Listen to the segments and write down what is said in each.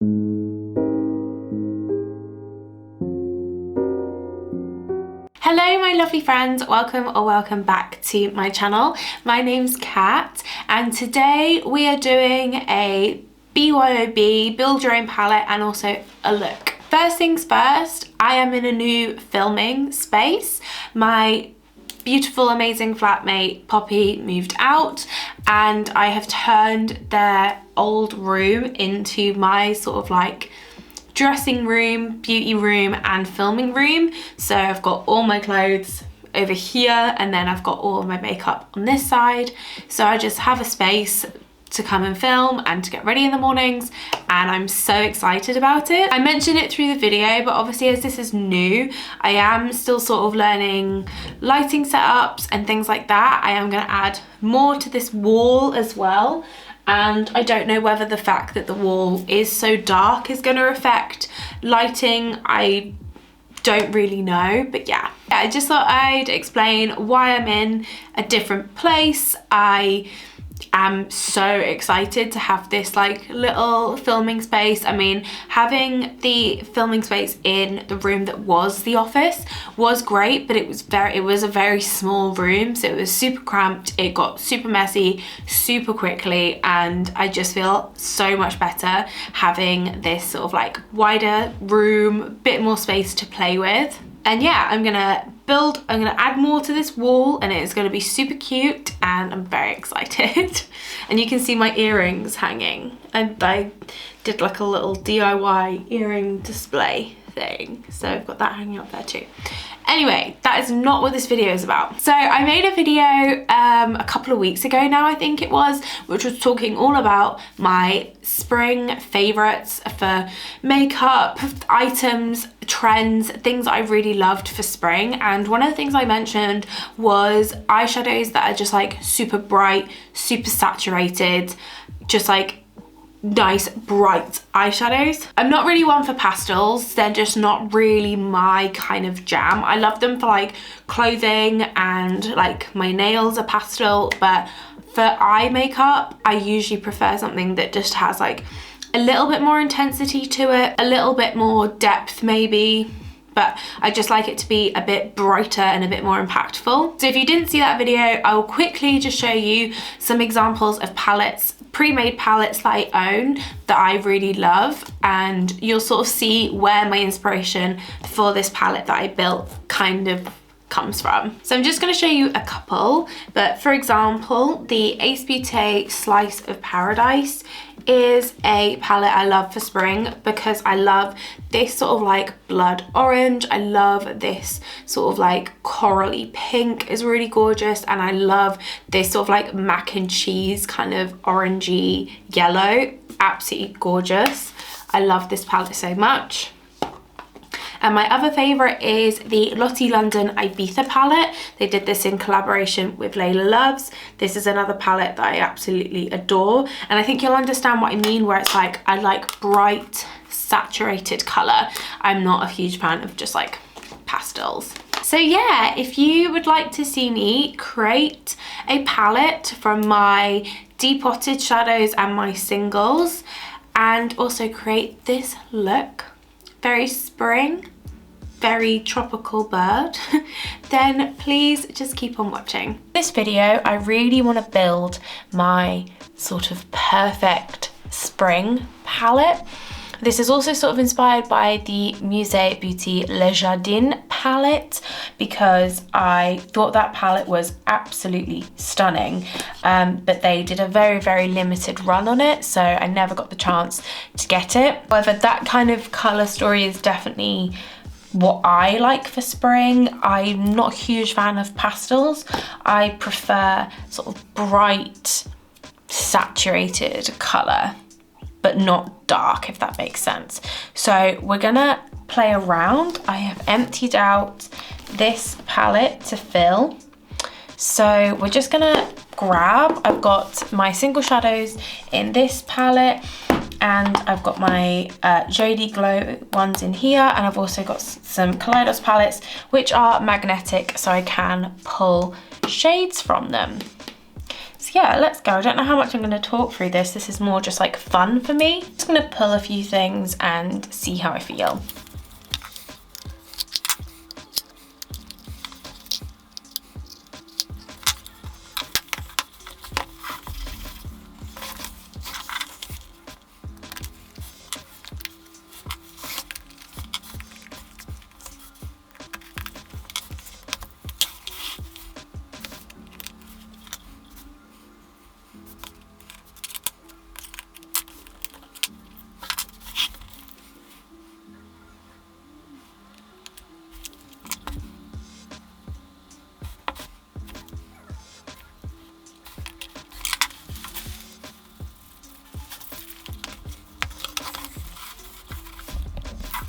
Hello my lovely friends, welcome back to my channel. My name's Kat and today we are doing a BYOB, build your own palette, and also a look. First things first, I am in a new filming space. My beautiful, amazing flatmate Poppy moved out and I have turned their old room into my sort of like dressing room, beauty room and filming room. So I've got all my clothes over here and then I've got all of my makeup on this side. So I just have a space to come and film and to get ready in the mornings, and I'm so excited about it. I mentioned it through the video, but obviously as this is new, I am still sort of learning lighting setups and things like that. I am going to add more to this wall as well, and I don't know whether the fact that the wall is so dark is going to affect lighting. I don't really know, but yeah, I just thought I'd explain why I'm in a different place. I'm so excited to have this like little filming space. I mean, having the filming space in the room that was the office was great, but it was a very small room, so it was super cramped. It got super messy super quickly, and I just feel so much better having this sort of like wider room, bit more space to play with. And yeah, I'm gonna add more to this wall and it's gonna be super cute and I'm very excited. And you can see my earrings hanging. And I did like a little DIY earring display thing. So I've got that hanging up there too. Anyway, that is not what this video is about. So I made a video a couple of weeks ago now, I think it was, which was talking all about my spring favorites for makeup, items, trends, things I really loved for spring. And one of the things I mentioned was eyeshadows that are just like super bright, super saturated, just like nice bright eyeshadows. I'm not really one for pastels. They're just not really my kind of jam. I love them for like clothing and like my nails are pastel, but for eye makeup I usually prefer something that just has like a little bit more intensity to it, a little bit more depth maybe, but I just like it to be a bit brighter and a bit more impactful. So if you didn't see that video, I will quickly just show you some examples of palettes, pre-made palettes that I own that I really love, and you'll sort of see where my inspiration for this palette that I built kind of comes from. So I'm just going to show you a couple, but for example, the Ace Beauté Slice of Paradise is a palette I love for spring because I love this sort of like blood orange. I love this sort of like corally pink is really gorgeous, and I love this sort of like mac and cheese kind of orangey yellow. Absolutely gorgeous. I love this palette so much. And my other favourite is the Lottie London Ibiza palette. They did this in collaboration with Layla Loves. This is another palette that I absolutely adore. And I think you'll understand what I mean, where it's like, I like bright, saturated colour. I'm not a huge fan of just like pastels. So yeah, if you would like to see me create a palette from my depotted shadows and my singles, and also create this look, very spring, very tropical bird, then please just keep on watching. This video, I really want to build my sort of perfect spring palette. This is also sort of inspired by the Musée Beauty Le Jardin palette because I thought that palette was absolutely stunning, but they did a very, very limited run on it, so I never got the chance to get it. However, that kind of colour story is definitely what I like for spring. I'm not a huge fan of pastels. I prefer sort of bright, saturated colour, but not dark, if that makes sense. So we're gonna play around. I have emptied out this palette to fill. So we're just gonna grab, I've got my single shadows in this palette, and I've got my Jodie Glow ones in here, and I've also got some Kaleidos palettes, which are magnetic, so I can pull shades from them. So So yeah, let's go. I don't know how much I'm going to talk through this. This is more just like fun for me. Just going to pull a few things and see how I feel.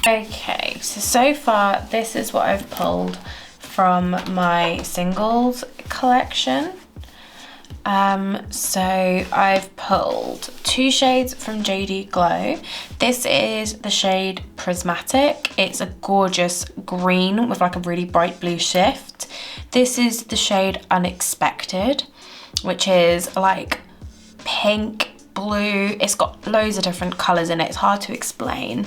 Okay, so far this is what I've pulled from my singles collection. So I've pulled 2 shades from JD Glow. This is the shade Prismatic. It's a gorgeous green with like a really bright blue shift. This is the shade Unexpected, which is like pink, blue. It's got loads of different colours in it. It's hard to explain.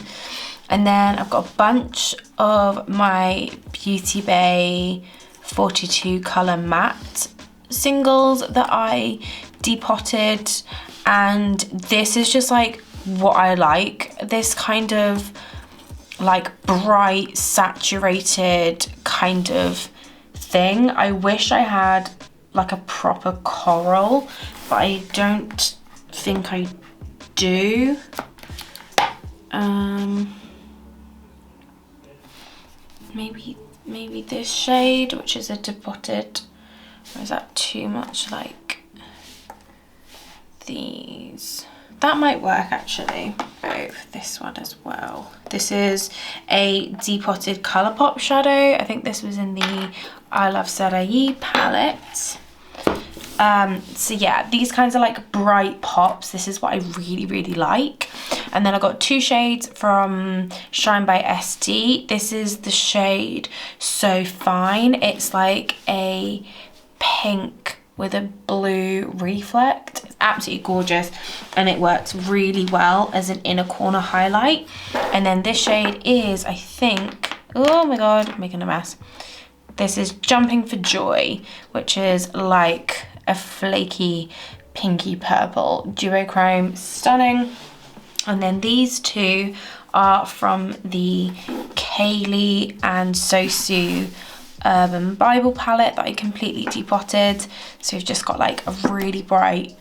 And then I've got a bunch of my Beauty Bay 42 colour matte singles that I depotted, and this is just like what I like, this kind of like bright saturated kind of thing. I wish I had like a proper coral, but I don't think I do. Maybe this shade, which is a depotted, or is that too much like these? That might work actually. Both this one as well. This is a depotted Colourpop shadow. I think this was in the I Love Sarayi palette. So yeah, these kinds of like bright pops, this is what I really like. And then I got 2 shades from Shine by SD. This is the shade So Fine. It's like a pink with a blue reflect. It's absolutely gorgeous, and it works really well as an inner corner highlight. And then this shade is, I think, oh my god, I'm making a mess. This is Jumping for Joy, which is like a flaky pinky purple duochrome, stunning. And then these 2 are from the Kaylee and sooo Urban Bible palette that I completely depotted. So we've just got like a really bright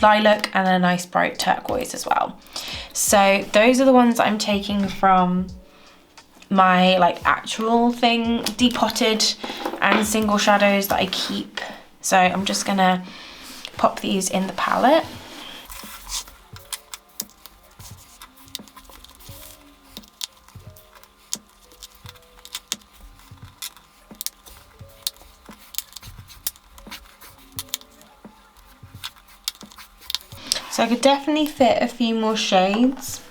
lilac and a nice bright turquoise as well. So those are the ones I'm taking from my like actual thing, depotted and single shadows that I keep. So I'm just gonna pop these in the palette. So I could definitely fit a few more shades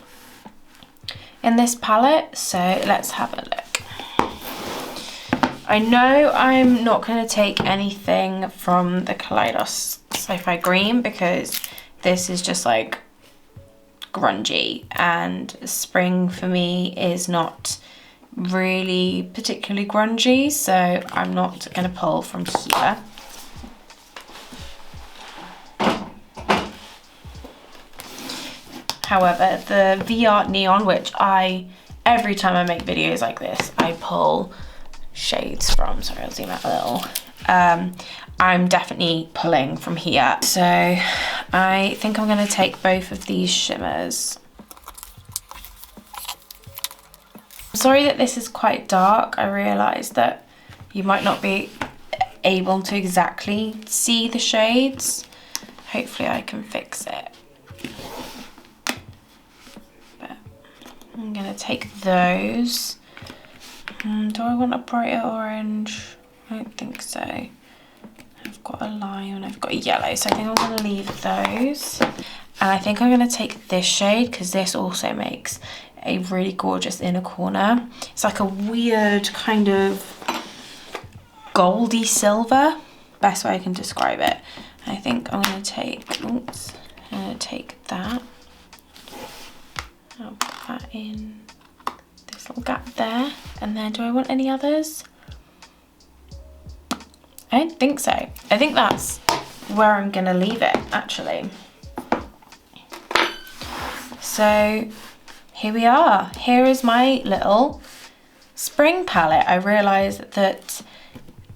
in this palette, so let's have a look. I know I'm not going to take anything from the Kaleidos Sci-Fi Green because this is just like grungy, and spring for me is not really particularly grungy, so I'm not going to pull from here. However, the VR Neon, which every time I make videos like this, I pull shades from. Sorry, I'll zoom out a little. I'm definitely pulling from here. So I think I'm going to take both of these shimmers. I'm sorry that this is quite dark. I realise that you might not be able to exactly see the shades. Hopefully I can fix it. I'm gonna take those. Do I want a brighter orange? I don't think so. I've got a lime and I've got a yellow, so I think I'm gonna leave those. And I think I'm gonna take this shade because this also makes a really gorgeous inner corner. It's like a weird kind of goldy silver, best way I can describe it. I think I'm going to take, that. I'll put that in this little gap there. And then do I want any others? I don't think so. I think that's where I'm going to leave it, actually. So here we are. Here is my little spring palette. I realised that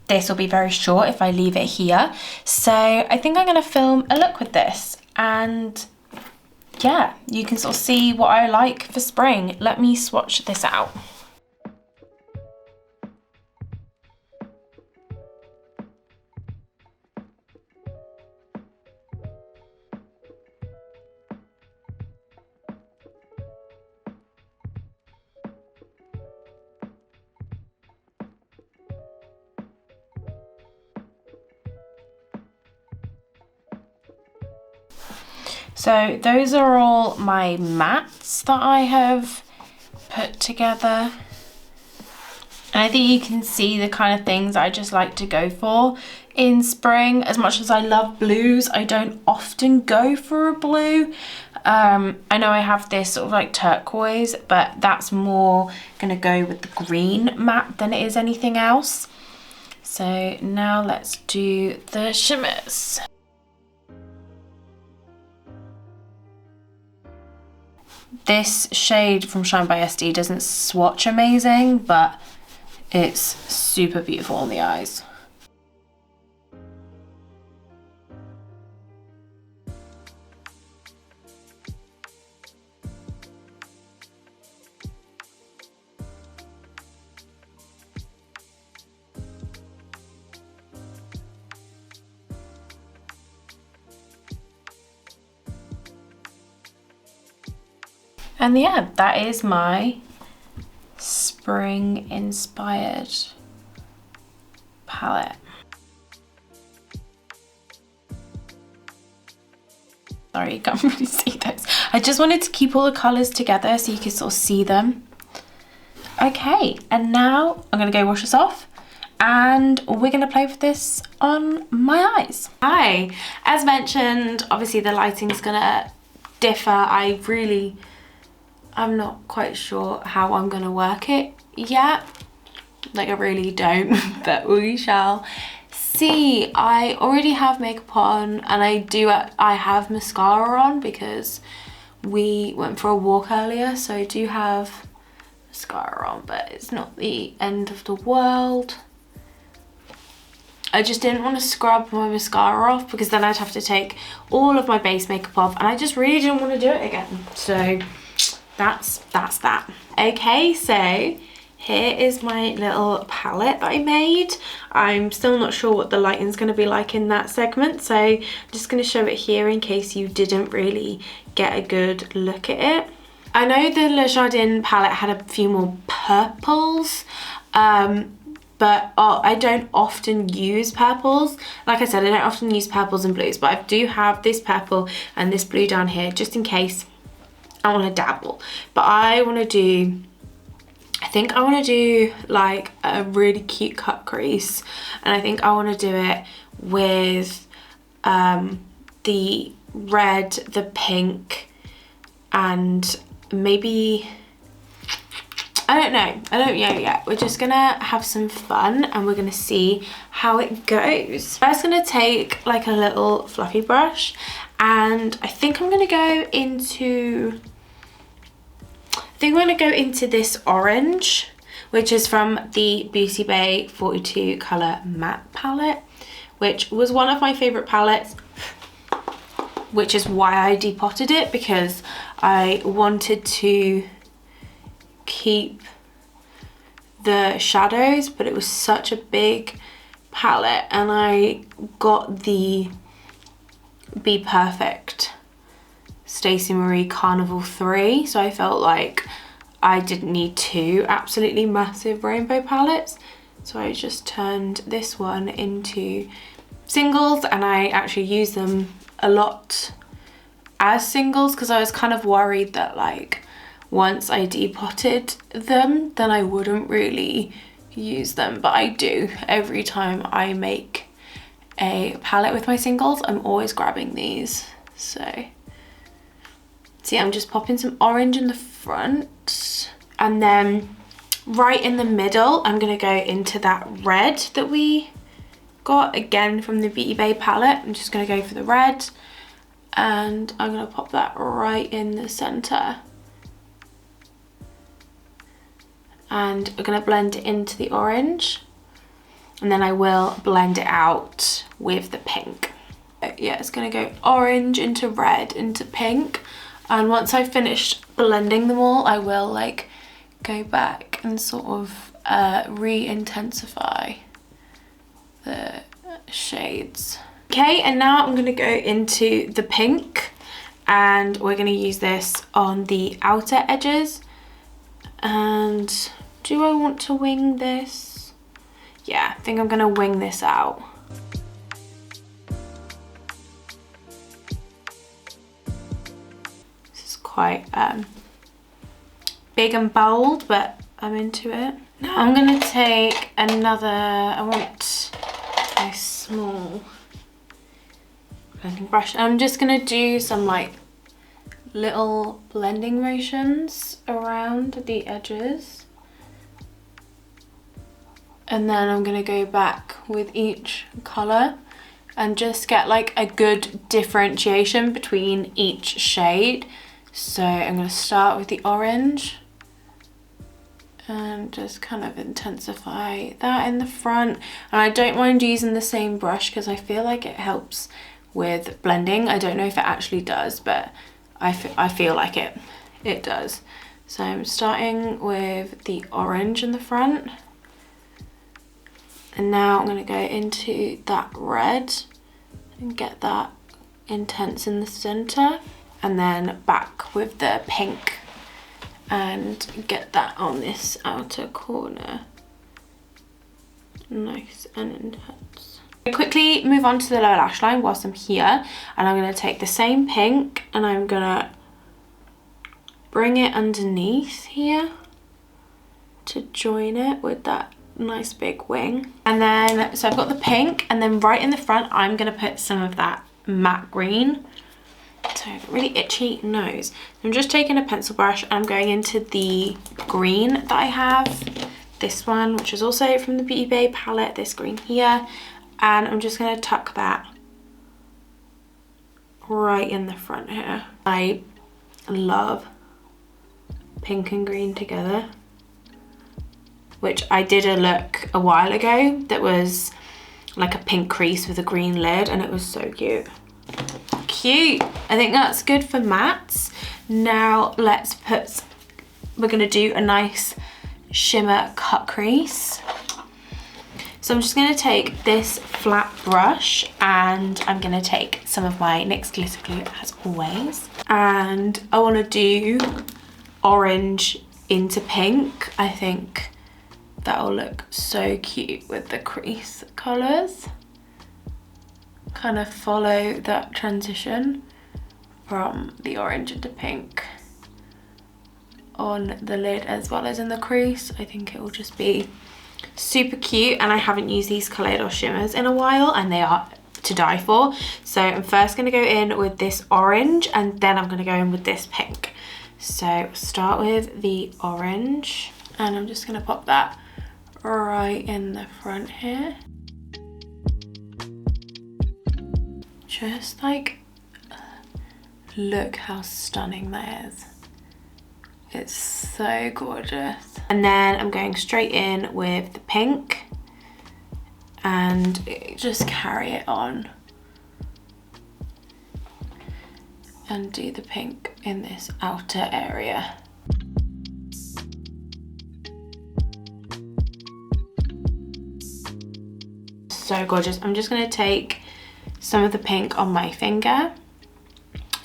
this will be very short if I leave it here. So I think I'm going to film a look with this, and yeah, you can sort of see what I like for spring. Let me swatch this out. So those are all my mattes that I have put together. And I think you can see the kind of things I just like to go for in spring. As much as I love blues, I don't often go for a blue. I know I have this sort of like turquoise, but that's more gonna go with the green matte than it is anything else. So now let's do the shimmers. This shade from Shine by SD doesn't swatch amazing, but it's super beautiful on the eyes. And yeah, that is my spring inspired palette. Sorry, you can't really see those. I just wanted to keep all the colours together so you can sort of see them. Okay, and now I'm gonna go wash this off and we're gonna play with this on my eyes. Hi, as mentioned, obviously the lighting's gonna differ. I'm not quite sure how I'm gonna work it yet. Like, I really don't, but we shall see. I already have makeup on, and I have mascara on because we went for a walk earlier, so I do have mascara on, but it's not the end of the world. I just didn't want to scrub my mascara off because then I'd have to take all of my base makeup off, and I just really didn't want to do it again. So that's that. Okay, so here is my little palette that I made. I'm still not sure what the lighting's going to be like in that segment, so I'm just going to show it here in case you didn't really get a good look at it. I know the Le Jardin palette had a few more purples, but I don't often use purples. Like I said, I don't often use purples and blues, but I do have this purple and this blue down here just in case I want to dabble. But I think I want to do like a really cute cut crease, and I think I want to do it with the red, the pink, and maybe, I don't know yet. We're just gonna have some fun and we're gonna see how it goes. I'm just gonna take like a little fluffy brush, and I think I'm gonna go into this orange, which is from the Beauty Bay 42 color matte palette, which was one of my favorite palettes, which is why I depotted it, because I wanted to keep the shadows, but it was such a big palette, and I got the Be Perfect Stacey Marie Carnival 3, so I felt like I didn't need two absolutely massive rainbow palettes, so I just turned this one into singles, and I actually use them a lot as singles because I was kind of worried that like once I depotted them then I wouldn't really use them, but I do every time I make a palette with my singles, I'm always grabbing these. So see, I'm just popping some orange in the front, and then right in the middle, I'm gonna go into that red that we got again from the Beauty Bay palette. I'm just gonna go for the red, and I'm gonna pop that right in the center. And we're gonna blend it into the orange, and then I will blend it out with the pink. Yeah, it's gonna go orange into red into pink, and once I've finished blending them all, I will like go back and sort of re-intensify the shades. Okay, and now I'm gonna go into the pink, and we're gonna use this on the outer edges. And do I want to wing this? Yeah, I think I'm gonna wing this out. This is quite big and bold, but I'm into it. Now I'm gonna take another, I want a small blending brush. I'm just gonna do some like little blending motions around the edges, and then I'm gonna go back with each color and just get like a good differentiation between each shade. So I'm gonna start with the orange and just kind of intensify that in the front. And I don't mind using the same brush because I feel like it helps with blending. I don't know if it actually does, but I feel like it does. So I'm starting with the orange in the front, and now I'm going to go into that red and get that intense in the center, and then back with the pink and get that on this outer corner, nice and intense. Quickly move on to the lower lash line whilst I'm here, and I'm going to take the same pink and I'm going to bring it underneath here to join it with that nice big wing. And then, so I've got the pink, and then right in the front I'm going to put some of that matte green. So I've got really itchy nose. I'm just taking a pencil brush and I'm going into the green that I have, this one, which is also from the Beauty Bay palette, this green here. And I'm just going to tuck that right in the front here. I love pink and green together, which I did a look a while ago that was like a pink crease with a green lid, and it was so cute. Cute. I think that's good for mattes. Now let's put, we're going to do a nice shimmer cut crease. So I'm just going to take this flat brush and I'm going to take some of my NYX glitter glue as always, and I want to do orange into pink. I think that'll look so cute with the crease colours. Kind of follow that transition from the orange into pink on the lid as well as in the crease. I think it will just be super cute, and I haven't used these kaleidos shimmers in a while and they are to die for. So I'm first going to go in with this orange and then I'm going to go in with this pink. So start with the orange and I'm just going to pop that right in the front here. Just like, look how stunning that is. It's so gorgeous. And then I'm going straight in with the pink and just carry it on and do the pink in this outer area. So gorgeous. I'm just going to take some of the pink on my finger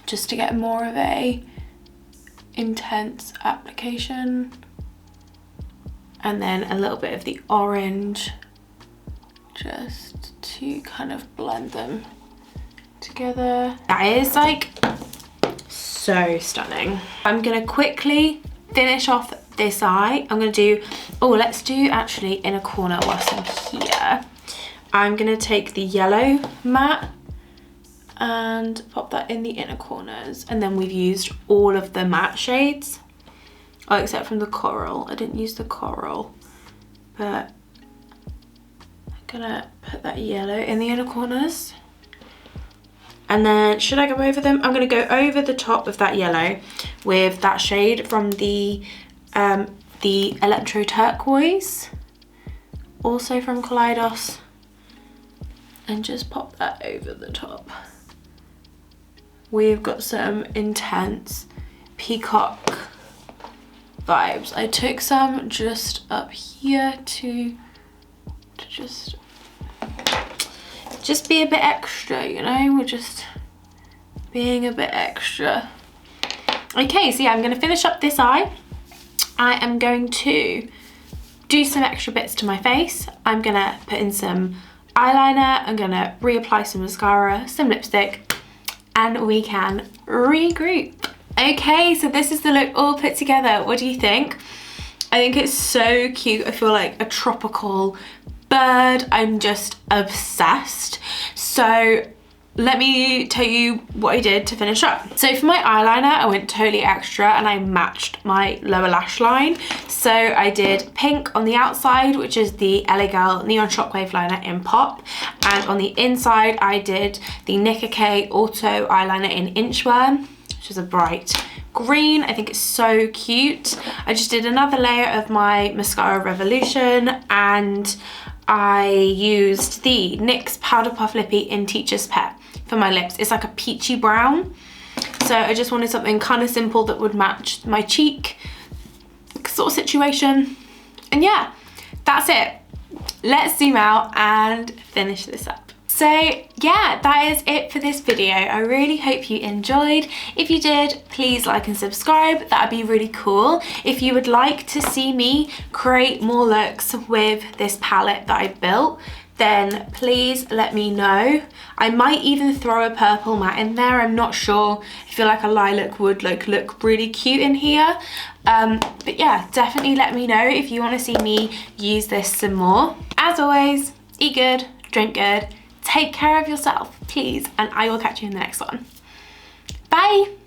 just to get more of a intense application, and then a little bit of the orange just to kind of blend them together. That is like so stunning. I'm gonna quickly finish off this eye. I'm gonna do, oh, let's do actually in a corner whilst I'm here. I'm gonna take the yellow matte and pop that in the inner corners, and then we've used all of the matte shades, oh, except from the coral. I didn't use the coral, but I'm gonna put that yellow in the inner corners. And then should I go over them? I'm gonna go over the top of that yellow with that shade from the electro turquoise, also from Kaleidos, and just pop that over the top. We've got some intense peacock vibes. I took some just up here to just be a bit extra, you know? We're just being a bit extra. Okay, so yeah, I'm gonna finish up this eye. I am going to do some extra bits to my face. I'm gonna put in some eyeliner, I'm gonna reapply some mascara, some lipstick, and we can regroup. Okay, so this is the look all put together. What do you think? I think it's so cute. I feel like a tropical bird. I'm just obsessed. So let me tell you what I did to finish up. So for my eyeliner, I went totally extra and I matched my lower lash line. So I did pink on the outside, which is the LA Girl Neon Shockwave liner in Pop. And on the inside, I did the Nicka K Auto eyeliner in Inchworm, which is a bright green. I think it's so cute. I just did another layer of my Mascara Revolution, and I used the NYX Powder Puff Lippie in Teacher's Pet for my lips. It's like a peachy brown. So I just wanted something kind of simple that would match my cheek sort of situation. And yeah, that's it. Let's zoom out and finish this up. So yeah, that is it for this video. I really hope you enjoyed. If you did, please like and subscribe. That'd be really cool. If you would like to see me create more looks with this palette that I built, then please let me know. I might even throw a purple matte in there. I'm not sure. I feel like a lilac would look really cute in here. But yeah, definitely let me know if you want to see me use this some more. As always, eat good, drink good, take care of yourself, please, and I will catch you in the next one. Bye!